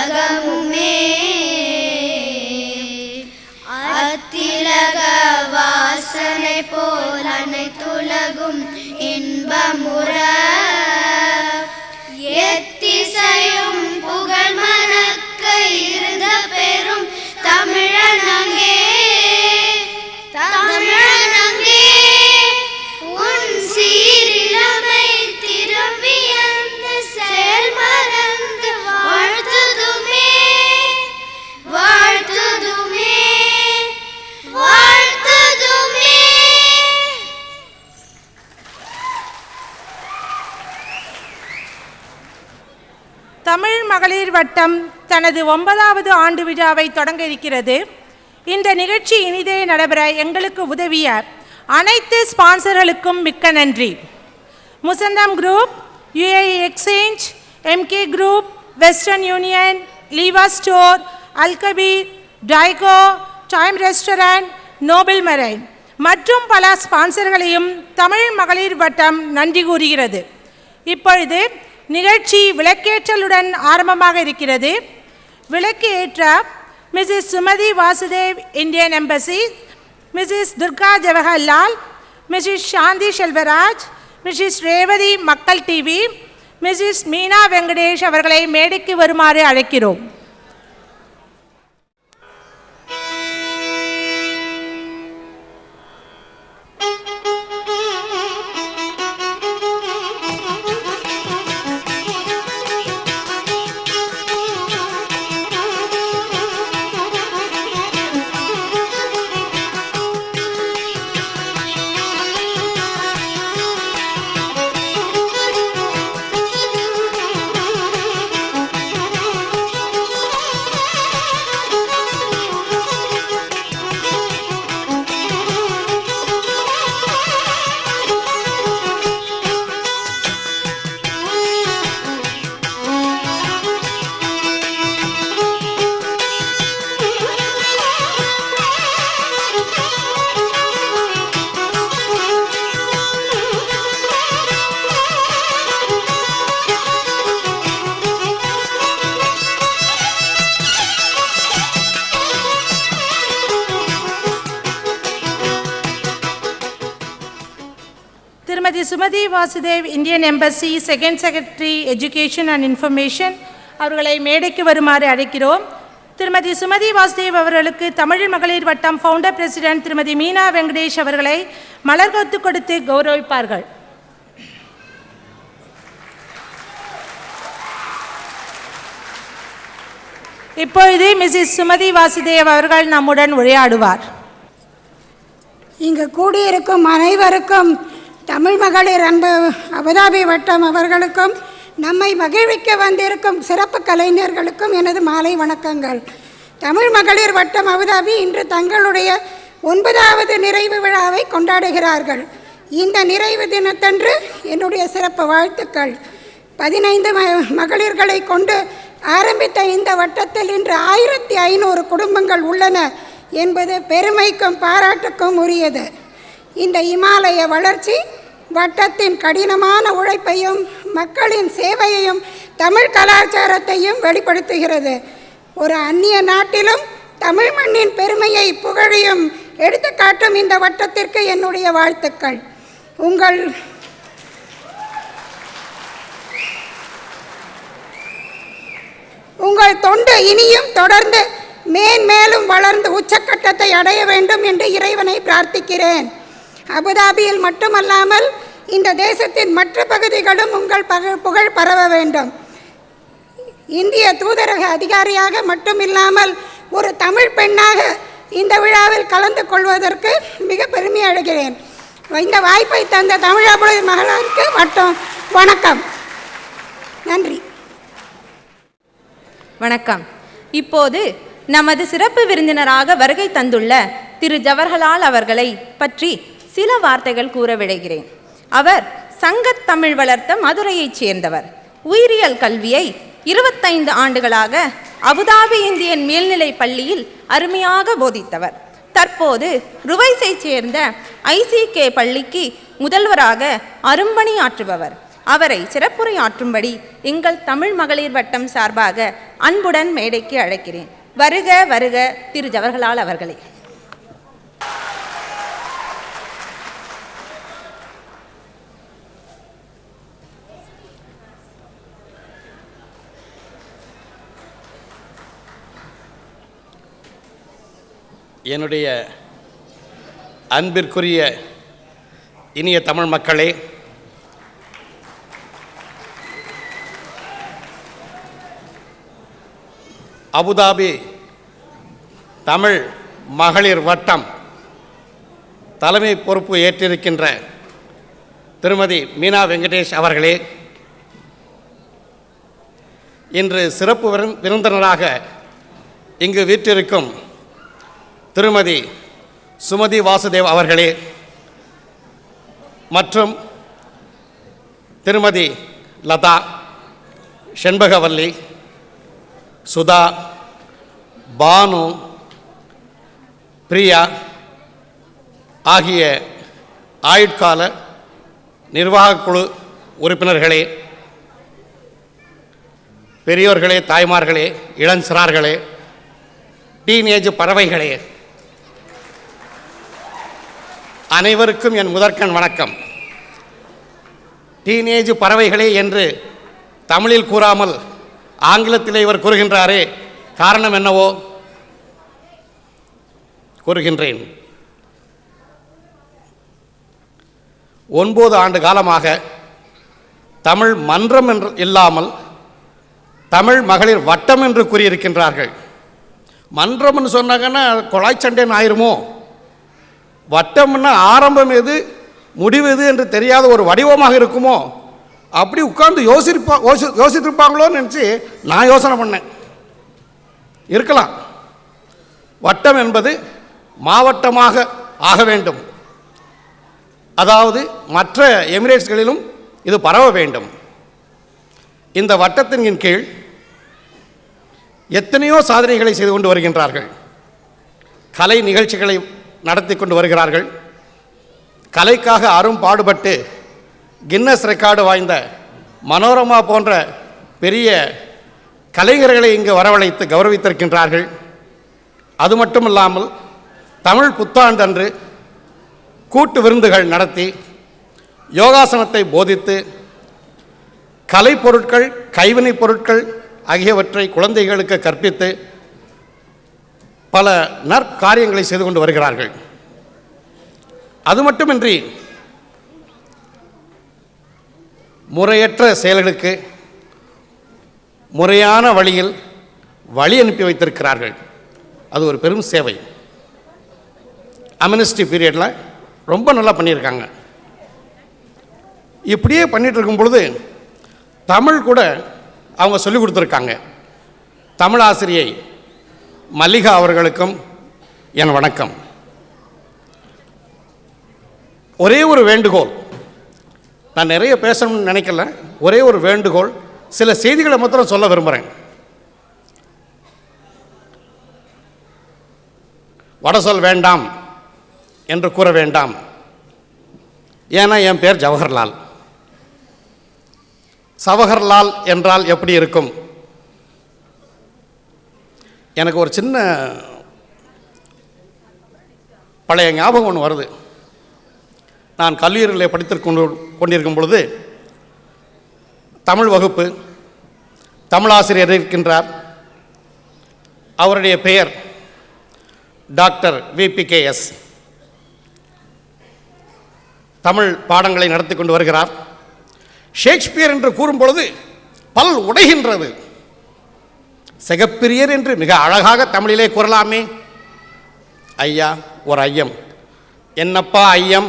உலகமுமே அத்திலக வாசனை போல் அனைத்துலகும் இன்பமுற எத்திசையும் புகழ் மணக்க இருந்த பெரும் தமிழனங்கே தமிழனங்கே உன் சீரிழமை திரும்பி அந்த செயல் மறந்து வாழ்த்துதுமே வாழ்த்துதுமே வாழ்த்துதுமே. தமிழ் மகளிர் வட்டம் தனது 9வது ஆண்டு விழாவை தொடங்க இருக்கிறது. இந்த நிகழ்ச்சி இனிதே நடைபெற எங்களுக்கு உதவிய அனைத்து ஸ்பான்சர்களுக்கும் மிக்க நன்றி. Musandam group, UAE exchange, MK group, western union, Liwa store, Alkabir, டைகோ, டைம் ரெஸ்டாரண்ட், நோபல் மெரைன் மற்றும் பல ஸ்பான்சர்களையும் தமிழ் மகளிர் வட்டம் நன்றி கூறுகிறது. இப்பொழுது நிகழ்ச்சி விளக்கேற்றலுடன் ஆரம்பமாக இருக்கிறது. விளக்கு ஏற்ற Mrs Sumathi Vasudev, Indian embassy, Mrs Durga Jawaharlal, Mrs Shanthi Selvaraj, Mrs Revathi Makkal TV, Mrs Meena Venkatesh அவர்களை மேடைக்கு வருமாறு அழைக்கிறோம். திருமதி Sumathi Vasudev, Indian embassy, second secretary education and information அவர்களை மேடைக்கு வருமாறு அழைக்கிறோம். திருமதி சுமதி வாசுதேவ் அவர்களுக்கு தமிழ் மகளிர் வட்டம் ஃபவுண்டர் பிரசிடென்ட் திருமதி மீனா வெங்கடேஷ் அவர்களை மலர்கொத்து கொடுத்து கௌரவிப்பார்கள். இப்பொழுது மிஸ்ஸஸ் சுமதி வாசுதேவ் அவர்கள் நம்முடன் உரையாடுவார். இங்கு கூடியிருக்கும் அனைவருக்கும் தமிழ் மகளிர் அன்பு அபுதாபி வட்டம் அவர்களுக்கும் நம்மை மகிழ்விக்க வந்திருக்கும் சிறப்பு கலைஞர்களுக்கும் எனது மாலை வணக்கங்கள். தமிழ் மகளிர் வட்டம் அபுதாபி இன்று தங்களுடைய 9வது நிறைவு விழாவை கொண்டாடுகிறார்கள். இந்த நிறைவு தினத்தன்று என்னுடைய சிறப்பு வாழ்த்துக்கள். 15 மகளிர்களை கொண்டு ஆரம்பித்த இந்த வட்டத்தில் இன்று 1500 குடும்பங்கள் உள்ளன என்பது பெருமைக்கும் பாராட்டுக்கும் உரியது. இந்த இமாலய வளர்ச்சி வட்டத்தின் கடினமான உழைப்பையும் மக்களின் சேவையையும் தமிழ் கலாச்சாரத்தையும் வெளிப்படுத்துகிறது. ஒரு அந்நிய நாட்டிலும் தமிழ் மண்ணின் பெருமையை புகழையும் எடுத்துக்காட்டும் இந்த வட்டத்திற்கு என்னுடைய வாழ்த்துக்கள். உங்கள் தொண்டு இனியும் தொடர்ந்து மேன்மேலும் வளர்ந்து உச்சக்கட்டத்தை அடைய வேண்டும் என்று இறைவனை பிரார்த்திக்கிறேன். அபுதாபியில் மட்டுமல்லாமல் இந்த தேசத்தின் மற்ற பகுதிகளும் உங்கள் புகழ் பரவ வேண்டும். இந்திய தூதரக அதிகாரியாக மட்டுமில்லாமல் ஒரு தமிழ் பெண்ணாக இந்த விழாவில் கலந்து கொள்வதற்கு மிக பெருமை அடைகிறேன். இந்த வாய்ப்பை தந்த தமிழ் மகளிருக்கு வட்டம் வணக்கம். நன்றி. வணக்கம். இப்போது நமது சிறப்பு விருந்தினராக வருகை தந்துள்ள திரு ஜவஹர்லால் அவர்களை பற்றி சில வார்த்தைகள் கூற விளைகிறேன். அவர் சங்கத் தமிழ் வளர்த்த மதுரையைச் சேர்ந்தவர். உயிரியல் கல்வியை 25 ஆண்டுகளாக அபுதாபி இந்தியன் மேல்நிலை பள்ளியில் அருமையாக போதித்தவர். தற்போது ருவைஸைச் சேர்ந்த ICK பள்ளிக்கு முதல்வராக அரும்பணி ஆற்றுபவர். அவரை சிறப்புரையாற்றும்படி எங்கள் தமிழ் மகளிர் வட்டம் சார்பாக அன்புடன் மேடைக்கு அழைக்கிறேன். வருக வருக திரு ஜவஹர்லால் அவர்களே. என்னுடைய அன்பிற்குரிய இனிய தமிழ் மக்களே, அபுதாபி தமிழ் மகளிர் வட்டம் தலைமை பொறுப்பு ஏற்றிருக்கின்ற திருமதி மீனா வெங்கடேஷ் அவர்களே, இன்று சிறப்பு விருந்தினராக இங்கு வீற்றிருக்கும் திருமதி சுமதி வாசுதேவ் அவர்களே மற்றும் திருமதி லதா, செண்பகவல்லி, சுதா, பானு, பிரியா ஆகிய ஆயுட்கால நிர்வாகக் குழு உறுப்பினர்களே, பெரியோர்களே, தாய்மார்களே, இளஞ்சிறார்களே, டீனேஜ் பறவைகளே, அனைவருக்கும் என் முதற்கண் வணக்கம். டீனேஜ் பறவைகளே என்று தமிழில் கூறாமல் ஆங்கிலத்திலே இவர் கூறுகின்றாரே, காரணம் என்னவோ கூறுகின்றேன். 9 ஆண்டு காலமாக தமிழ் மன்றம் என்று இல்லாமல் தமிழ் மகளிர் வட்டம் என்று கூறியிருக்கின்றார்கள். மன்றம்னு சொன்னாங்கன்னா குழாய் சண்டைன்னு ஆயிருமோ, வட்டம்னா ஆரம்பம் எது முடிவு எது என்று தெரியாத ஒரு வடிவமாக இருக்குமோ, அப்படி உட்கார்ந்து யோசித்திருப்பாங்களோன்னு நினச்சி நான் யோசனை பண்ணேன். இருக்கலாம், வட்டம் என்பது மாவட்டமாக ஆக வேண்டும், அதாவது மற்ற எமிரேட்ஸ்களிலும் இது பரவ வேண்டும். இந்த வட்டத்தின் கீழ் எத்தனையோ சாதனைகளை செய்து கொண்டு வருகின்றார்கள். கலை நிகழ்ச்சிகளை நடத்தி கொண்டு வருகிறார்கள். கலைக்காக அரும் பாடுபட்டு கின்னஸ் ரெக்கார்டு வாய்ந்த மனோரமா போன்ற பெரிய கலைஞர்களை இங்கு வரவழைத்து கௌரவித்திருக்கின்றார்கள். அது மட்டுமில்லாமல் தமிழ் புத்தாண்டு அன்று கூட்டு விருந்துகள் நடத்தி யோகாசனத்தை போதித்து கலைப்பொருட்கள், கைவினைப் பொருட்கள் ஆகியவற்றை குழந்தைகளுக்கு கற்பித்து பல நற்காரியங்களை செய்து கொண்டு வருகிறார்கள். அது மட்டுமின்றி முறையற்ற செயல்களுக்கு முறையான வழியில் வழி அனுப்பி வைத்திருக்கிறார்கள். அது ஒரு பெரும் சேவை. அம்னஸ்டி பீரியடில் ரொம்ப நல்லா பண்ணியிருக்காங்க. இப்படியே பண்ணிட்டு இருக்கும் பொழுது தமிழ் கூட அவங்க சொல்லிக் கொடுத்துருக்காங்க. தமிழ் ஆசிரியை மல்லிகா அவர்களுக்கும் என் வணக்கம். ஒரே ஒரு வேண்டுகோள், நான் நிறைய பேசணும்னு நினைக்கல, ஒரே ஒரு வேண்டுகோள், சில செய்திகளை மாத்திரம் சொல்ல விரும்புகிறேன். வடசொல் வேண்டாம் என்று கூற வேண்டாம். ஏன்னா என் பேர் ஜவஹர்லால். சவஹர்லால் என்றால் எப்படி இருக்கும்? எனக்கு ஒரு சின்ன பழைய ஞாபகம் ஒன்று வருது. நான் கல்லூரியில் கொண்டிருக்கும் பொழுது தமிழ் வகுப்பு, தமிழாசிரியர் இருக்கின்றார். அவருடைய பெயர் டாக்டர் VPKS. தமிழ் பாடங்களை நடத்தி கொண்டு வருகிறார். ஷேக்ஸ்பியர் என்று கூறும் பொழுது பல் உடைகின்றது. செகப்பிரியர் என்று மிக அழகாக தமிழிலே கூறலாமே. ஐயா, ஒரு ஐயம். என்னப்பா ஐயம்?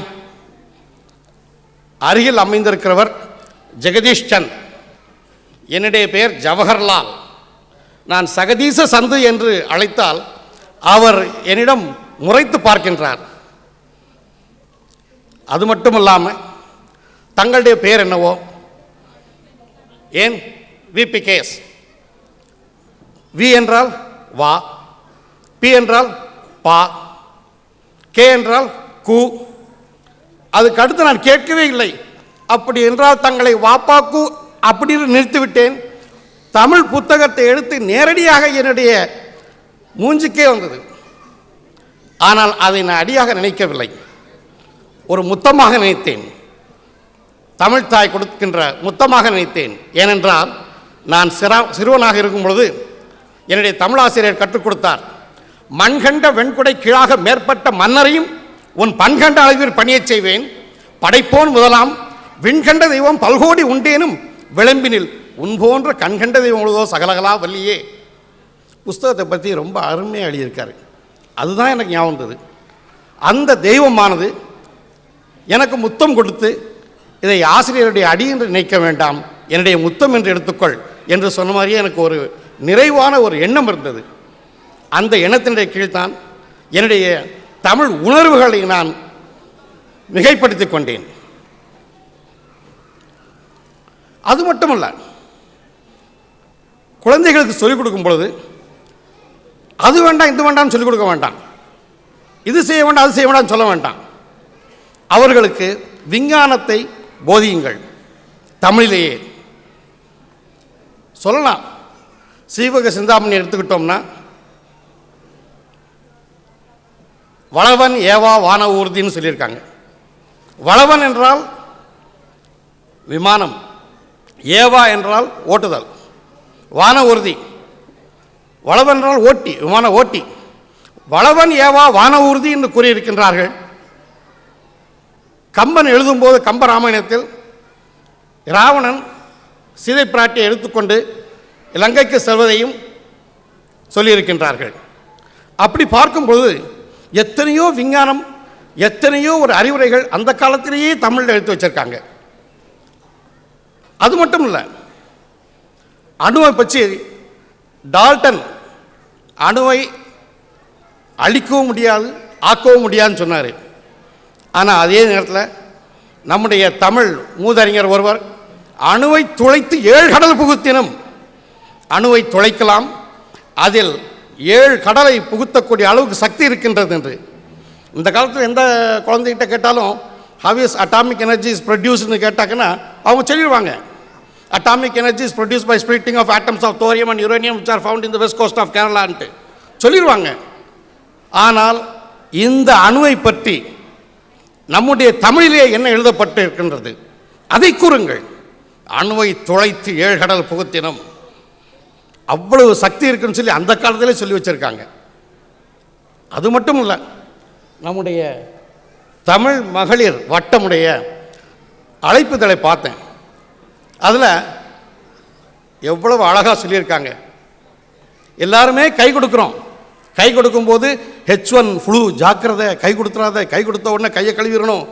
அருகில் அமைந்திருக்கிறவர் ஜெகதீஷ் சந்த், என்னுடைய பெயர் ஜவஹர்லால். நான் சகதீச சந்து என்று அழைத்தால் அவர் என்னிடம் முறைத்து பார்க்கின்றார். அது மட்டுமல்லாமல் தங்களுடைய பெயர் என்னவோ, ஏன் VPKS? வி என்றால் வா, பி என்றால் பா, கே என்றால் கு. அதுக்கு அடுத்து நான் கேட்கவே இல்லை. அப்படி என்றால் தங்களை வாப்பாக்கு அப்படின்னு நிறுத்திவிட்டேன். தமிழ் புத்தகத்தை எடுத்து நேரடியாக என்னுடைய மூஞ்சிக்கே வந்தது. ஆனால் அதை நான் அடியாக நினைக்கவில்லை, ஒரு முத்தமாக நினைத்தேன். தமிழ் தாய் கொடுக்கின்ற முத்தமாக நினைத்தேன். ஏனென்றால் நான் சிறுவனாக இருக்கும் பொழுது என்னுடைய தமிழாசிரியர் கற்றுக் கொடுத்தார். மண்கண்ட வெண்குடை கீழாக மேற்பட்ட மன்னரையும் உன் பண்கண்ட அளவில் பணியச் செய்வேன். படைப்போன் முதலாம் விண்கண்ட தெய்வம் பல்கோடி உண்டேனும் விளம்பினில் உன் போன்ற கண்கண்ட தெய்வம் உள்ளதோ சகலகலா வல்லியே. புஸ்தகத்தை பற்றி ரொம்ப அருமையாக எழுதியிருக்காரு. அதுதான் எனக்கு ஞாபகம் வந்தது. அந்த தெய்வமானது எனக்கு முத்தம் கொடுத்து, இதை ஆசிரியருடைய அடி என்று நினைக்க வேண்டாம், என்னுடைய முத்தம் என்று எடுத்துக்கொள் என்று சொன்ன மாதிரியே எனக்கு ஒரு நிறைவான ஒரு எண்ணம் இருந்தது. அந்த எண்ணத்தினுடைய கீழ்தான் என்னுடைய தமிழ் உணர்வுகளை நான் மிகைப்படுத்திக் கொண்டேன். அது மட்டுமல்ல, குழந்தைகளுக்கு சொல்லிக் கொடுக்கும் பொழுது அது வேண்டாம் இது வேண்டாம்னு சொல்லிக் கொடுக்க வேண்டாம், இது செய்ய வேண்டாம் அது செய்ய வேண்டாம்னு சொல்ல வேண்டாம். அவர்களுக்கு விஞ்ஞானத்தை போதியுங்கள். தமிழிலேயே சொல்லலாம். சீவக சிந்தாமணி எடுத்துக்கிட்டோம்னா, வளவன் ஏவா வான ஊர்தின்னு சொல்லியிருக்காங்க. வளவன் என்றால் விமானம், ஏவா என்றால் ஓட்டுதல், வான ஊர்தி. வளவன் என்றால் ஓட்டி, விமான ஓட்டி. வளவன் ஏவா வான ஊர்தி என்று கூறியிருக்கின்றார்கள். கம்பன் எழுதும்போது கம்பராமாயணத்தில் ராவணன் சீதை பிராட்டியை எடுத்துக்கொண்டு இலங்கைக்கு செல்வதையும் சொல்லியிருக்கின்றார்கள். அப்படி பார்க்கும்போது எத்தனையோ விஞ்ஞானம், எத்தனையோ ஒரு அறிவுரைகள் அந்த காலத்திலேயே தமிழில் எடுத்து வச்சிருக்காங்க. அது மட்டும் இல்லை, அணுவை பற்றி டால்டன் அணுவை அழிக்கவும் முடியாது ஆக்கவும் முடியாதுன்னு சொன்னார். ஆனால் அதே நேரத்தில் நம்முடைய தமிழ் மூதறிஞர் ஒருவர் அணுவை துளைத்து 7 கடல் புகுத்தினும், அணுவை துளைக்கலாம், அதில் 7 கடலை புகுத்தக்கூடிய அளவுக்கு சக்தி இருக்கின்றது என்று. இந்த காலத்தில் எந்த குழந்தைகிட்ட கேட்டாலும் how is atomic energy is produced னு கேட்டாங்கன்னா அவங்க சொல்லிடுவாங்க, atomic energy is produced by splitting of atoms of thorium and uranium which are found in the west coast of Kerala ன்ட்டு சொல்லிடுவாங்க. ஆனால் இந்த அணுவை பற்றி நம்முடைய தமிழிலே என்ன எழுதப்பட்டு இருக்கின்றது அதை கூறுங்கள். அணுவை துளைத்து 7 கடல் புகுத்தினம், அவ்வளவு சக்தி இருக்குன்னு சொல்லி அந்த காலத்திலே சொல்லி வச்சிருக்காங்க. அது மட்டும் இல்லை, நம்முடைய தமிழ் மகளிர் வட்டமுடைய அழைப்புதலை பார்த்தேன். அதில் எவ்வளவு அழகாக சொல்லியிருக்காங்க. எல்லாருமே கை கொடுக்குறோம், கை கொடுக்கும்போது H1 ஃப்ளூ ஜாக்கிரதை, கை கொடுத்துறாத, கை கொடுத்த உடனே கையை கழுவிடணும்,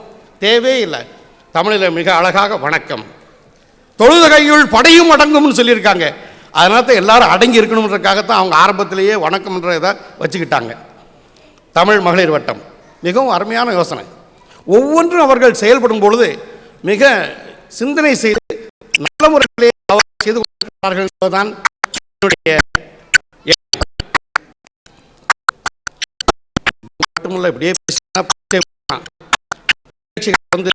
தேவையே இல்லை. தமிழில் மிக அழகாக வணக்கம், தொழுத கையுள் படையும் அடங்கும்னு சொல்லியிருக்காங்க. அதனால தான் எல்லாரும் அடங்கி இருக்கணுன்றதுக்காகத்தான் அவங்க ஆரம்பத்திலேயே வணக்கம்ன்ற இதை வச்சுக்கிட்டாங்க. தமிழ் மகளிர் வட்டம் மிகவும் அருமையான யோசனை. ஒவ்வொன்றும் அவர்கள் செயல்படும் பொழுது மிக சிந்தனை செய்து நல்ல முறையிலே அவர்கள் செய்து கொண்டிருக்கிறார்கள் என்பதுதான் மட்டுமல்ல. இப்படியே வந்து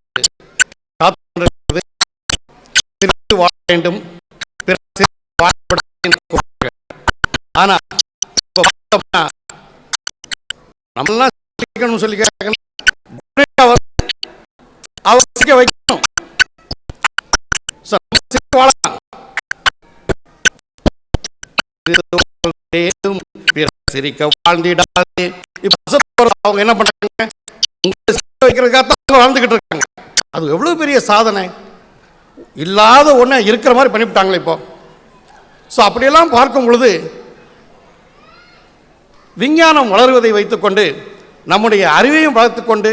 வாழ வேண்டும், ஆனா நம்மளாம் சொல்லி வைக்கணும். சிரிக்க வாழ்ந்திடாதே. அவங்க என்ன பண்றாங்க, வைக்கிறதுக்காக வாழ்ந்துகிட்டு இருக்காங்க. அது எவ்வளவு பெரிய சாதனை. இல்லாத ஒண்ணு இருக்கிற மாதிரி பண்ணிவிட்டாங்களே இப்போ. ஸோ அப்படியெல்லாம் பார்க்கும் பொழுது விஞ்ஞானம் வளருவதை வைத்துக்கொண்டு நம்முடைய அறிவையும் வளர்த்துக்கொண்டு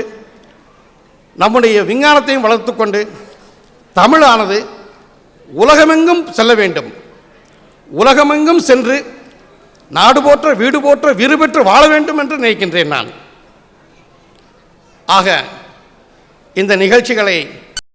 நம்முடைய விஞ்ஞானத்தையும் வளர்த்துக்கொண்டு தமிழானது உலகமெங்கும் செல்ல வேண்டும். உலகமெங்கும் சென்று நாடு போற்ற வீடு போற்ற வீறு பெற்று வாழ வேண்டும் என்று நினைக்கின்றேன் நான். ஆக இந்த நிகழ்ச்சிகளை